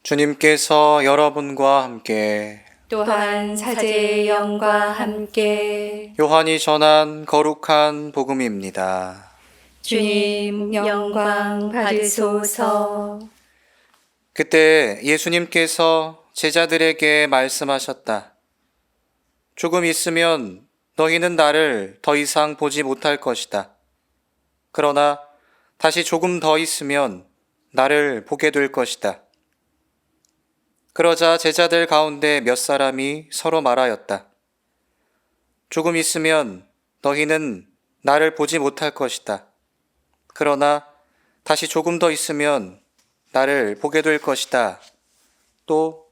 주님께서 여러분과 함께 또한 사제의 영과 함께 요한이 전한 거룩한 복음입니다. 주님 영광 받으소서. 그때 예수님께서 제자들에게 말씀하셨다. 조금 있으면 너희는 나를 더 이상 보지 못할 것이다. 그러나 다시 조금 더 있으면 나를 보게 될 것이다. 그러자 제자들 가운데 몇 사람이 서로 말하였다. 조금 있으면 너희는 나를 보지 못할 것이다. 그러나 다시 조금 더 있으면 나를 보게 될 것이다. 또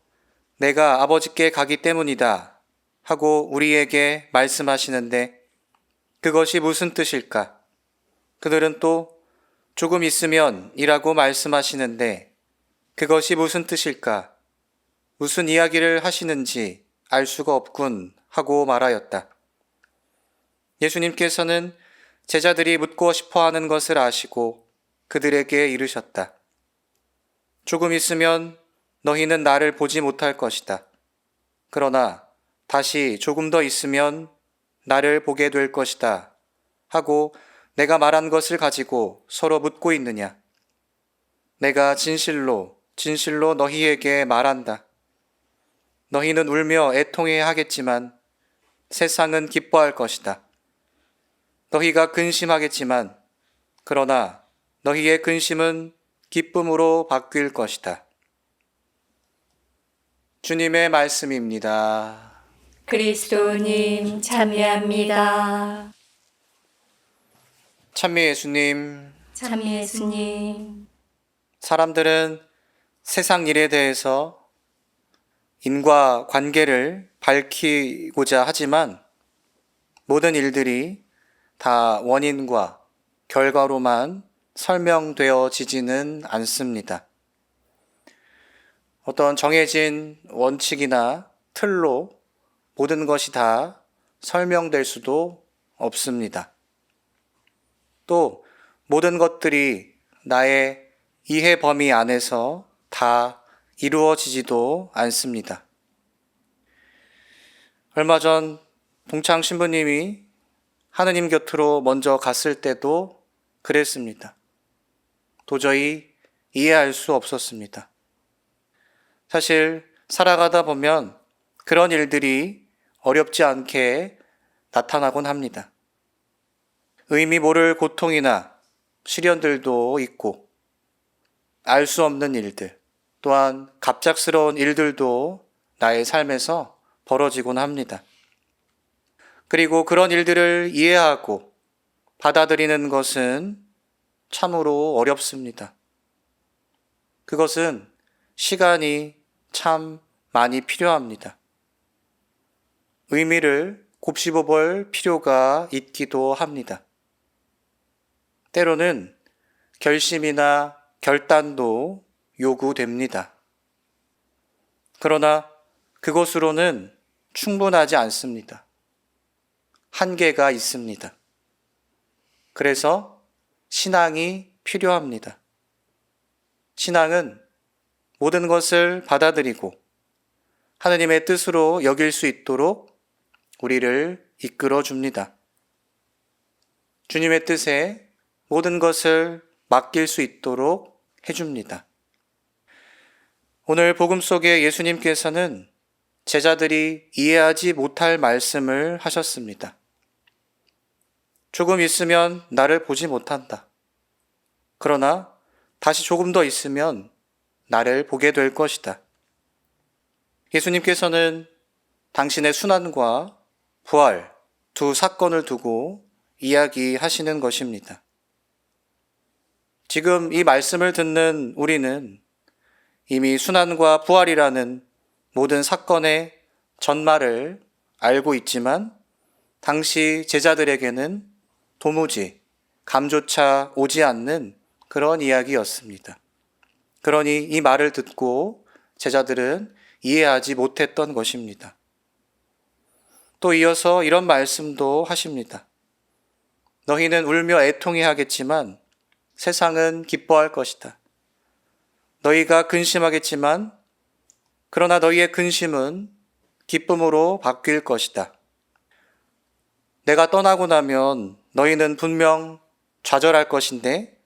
내가 아버지께 가기 때문이다 하고 우리에게 말씀하시는데 그것이 무슨 뜻일까? 그들은 또 조금 있으면 이라고 말씀하시는데 그것이 무슨 뜻일까? 무슨 이야기를 하시는지 알 수가 없군 하고 말하였다. 예수님께서는 제자들이 묻고 싶어 하는 것을 아시고 그들에게 이르셨다. 조금 있으면 너희는 나를 보지 못할 것이다. 그러나 다시 조금 더 있으면 나를 보게 될 것이다. 하고 내가 말한 것을 가지고 서로 묻고 있느냐? 내가 진실로 너희에게 말한다. 너희는 울며 애통해야 하겠지만 세상은 기뻐할 것이다. 너희가 근심하겠지만 그러나 너희의 근심은 기쁨으로 바뀔 것이다. 주님의 말씀입니다. 그리스도님 참여합니다. 참미 예수님, 참여 예수님. 사람들은 세상 일에 대해서 인과 관계를 밝히고자 하지만 모든 일들이 다 원인과 결과로만 설명되어지지는 않습니다. 어떤 정해진 원칙이나 틀로 모든 것이 다 설명될 수도 없습니다. 또 모든 것들이 나의 이해 범위 안에서 다 이루어지지도 않습니다. 얼마 전 동창 신부님이 하느님 곁으로 먼저 갔을 때도 그랬습니다. 도저히 이해할 수 없었습니다. 사실 살아가다 보면 그런 일들이 어렵지 않게 나타나곤 합니다. 의미 모를 고통이나 시련들도 있고 알 수 없는 일들, 또한 갑작스러운 일들도 나의 삶에서 벌어지곤 합니다. 그리고 그런 일들을 이해하고 받아들이는 것은 참으로 어렵습니다. 그것은 시간이 참 많이 필요합니다. 의미를 곱씹어 볼 필요가 있기도 합니다. 때로는 결심이나 결단도 요구됩니다. 그러나 그것으로는 충분하지 않습니다. 한계가 있습니다. 그래서 신앙이 필요합니다. 신앙은 모든 것을 받아들이고 하느님의 뜻으로 여길 수 있도록 우리를 이끌어 줍니다. 주님의 뜻에 모든 것을 맡길 수 있도록 해줍니다. 오늘 복음 속에 예수님께서는 제자들이 이해하지 못할 말씀을 하셨습니다. 조금 있으면 나를 보지 못한다. 그러나 다시 조금 더 있으면 나를 보게 될 것이다. 예수님께서는 당신의 순환과 부활 두 사건을 두고 이야기하시는 것입니다. 지금 이 말씀을 듣는 우리는 이미 순환과 부활이라는 모든 사건의 전말을 알고 있지만 당시 제자들에게는 도무지 감조차 오지 않는 그런 이야기였습니다. 그러니 이 말을 듣고 제자들은 이해하지 못했던 것입니다. 또 이어서 이런 말씀도 하십니다. 너희는 울며 애통해하겠지만 세상은 기뻐할 것이다. 너희가 근심하겠지만 그러나 너희의 근심은 기쁨으로 바뀔 것이다. 내가 떠나고 나면 너희는 분명 좌절할 것인데,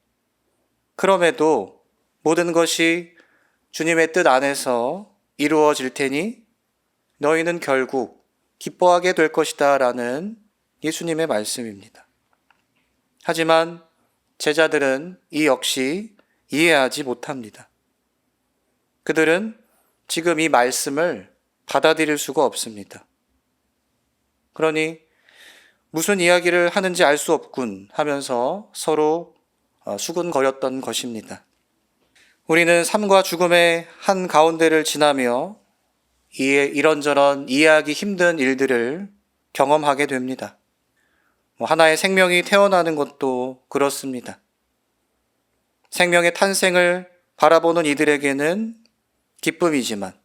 그럼에도 모든 것이 주님의 뜻 안에서 이루어질 테니 너희는 결국 기뻐하게 될 것이다 라는 예수님의 말씀입니다. 하지만 제자들은 이 역시 이해하지 못합니다. 그들은 지금 이 말씀을 받아들일 수가 없습니다. 그러니 무슨 이야기를 하는지 알 수 없군 하면서 서로 수군거렸던 것입니다. 우리는 삶과 죽음의 한 가운데를 지나며 이런저런 이해하기 힘든 일들을 경험하게 됩니다. 하나의 생명이 태어나는 것도 그렇습니다. 생명의 탄생을 바라보는 이들에게는 기쁨이지만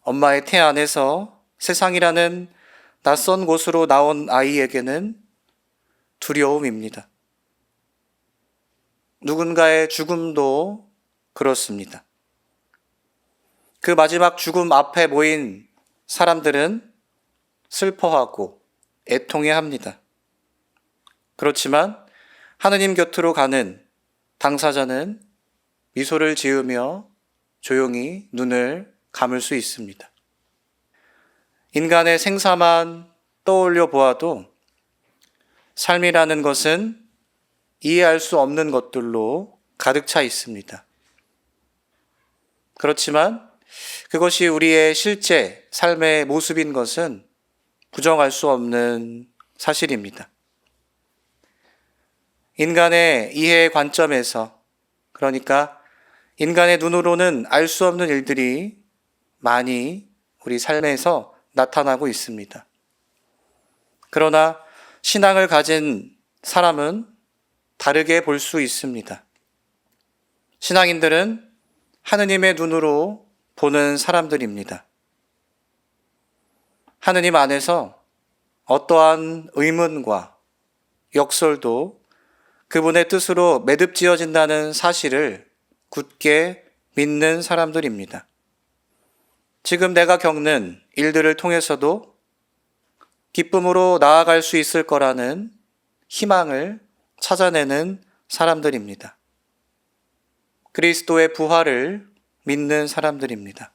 엄마의 태 안에서 세상이라는 낯선 곳으로 나온 아이에게는 두려움입니다. 누군가의 죽음도 그렇습니다. 그 마지막 죽음 앞에 모인 사람들은 슬퍼하고 애통해합니다. 그렇지만 하느님 곁으로 가는 당사자는 미소를 지으며 조용히 눈을 감을 수 있습니다. 인간의 생사만 떠올려 보아도 삶이라는 것은 이해할 수 없는 것들로 가득 차 있습니다. 그렇지만 그것이 우리의 실제 삶의 모습인 것은 부정할 수 없는 사실입니다. 인간의 이해 관점에서, 그러니까 인간의 눈으로는 알 수 없는 일들이 많이 우리 삶에서 나타나고 있습니다. 그러나 신앙을 가진 사람은 다르게 볼 수 있습니다. 신앙인들은 하느님의 눈으로 보는 사람들입니다. 하느님 안에서 어떠한 의문과 역설도 그분의 뜻으로 매듭지어진다는 사실을 굳게 믿는 사람들입니다. 지금 내가 겪는 일들을 통해서도 기쁨으로 나아갈 수 있을 거라는 희망을 찾아내는 사람들입니다. 그리스도의 부활을 믿는 사람들입니다.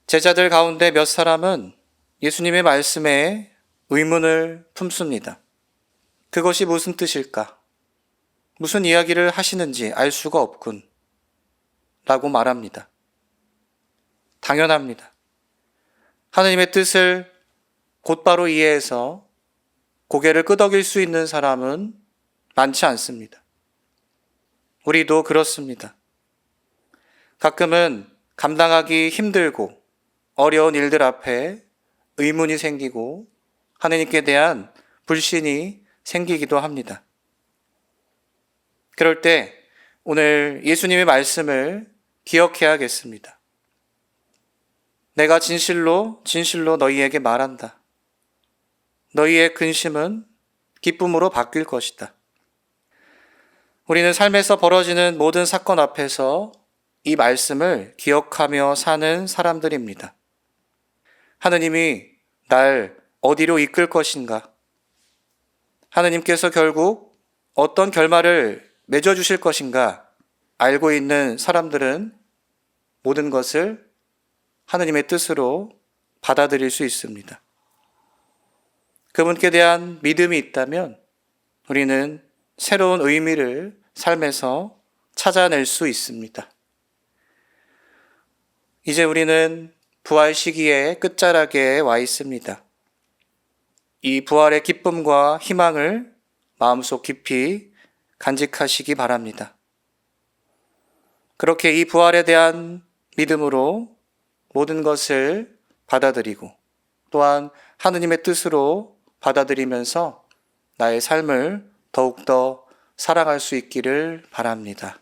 제자들 가운데 몇 사람은 예수님의 말씀에 의문을 품습니다. 그것이 무슨 뜻일까? 무슨 이야기를 하시는지 알 수가 없군. 라고 말합니다. 당연합니다. 하느님의 뜻을 곧바로 이해해서 고개를 끄덕일 수 있는 사람은 많지 않습니다. 우리도 그렇습니다. 가끔은 감당하기 힘들고 어려운 일들 앞에 의문이 생기고 하느님께 대한 불신이 생기기도 합니다. 그럴 때 오늘 예수님의 말씀을 기억해야겠습니다. 내가 진실로 너희에게 말한다. 너희의 근심은 기쁨으로 바뀔 것이다. 우리는 삶에서 벌어지는 모든 사건 앞에서 이 말씀을 기억하며 사는 사람들입니다. 하느님이 날 어디로 이끌 것인가? 하느님께서 결국 어떤 결말을 맺어주실 것인가? 알고 있는 사람들은 모든 것을 하느님의 뜻으로 받아들일 수 있습니다. 그분께 대한 믿음이 있다면 우리는 새로운 의미를 삶에서 찾아낼 수 있습니다. 이제 우리는 부활 시기의 끝자락에 와 있습니다. 이 부활의 기쁨과 희망을 마음속 깊이 간직하시기 바랍니다. 그렇게 이 부활에 대한 믿음으로 모든 것을 받아들이고 또한 하느님의 뜻으로 받아들이면서 나의 삶을 더욱더 사랑할 수 있기를 바랍니다.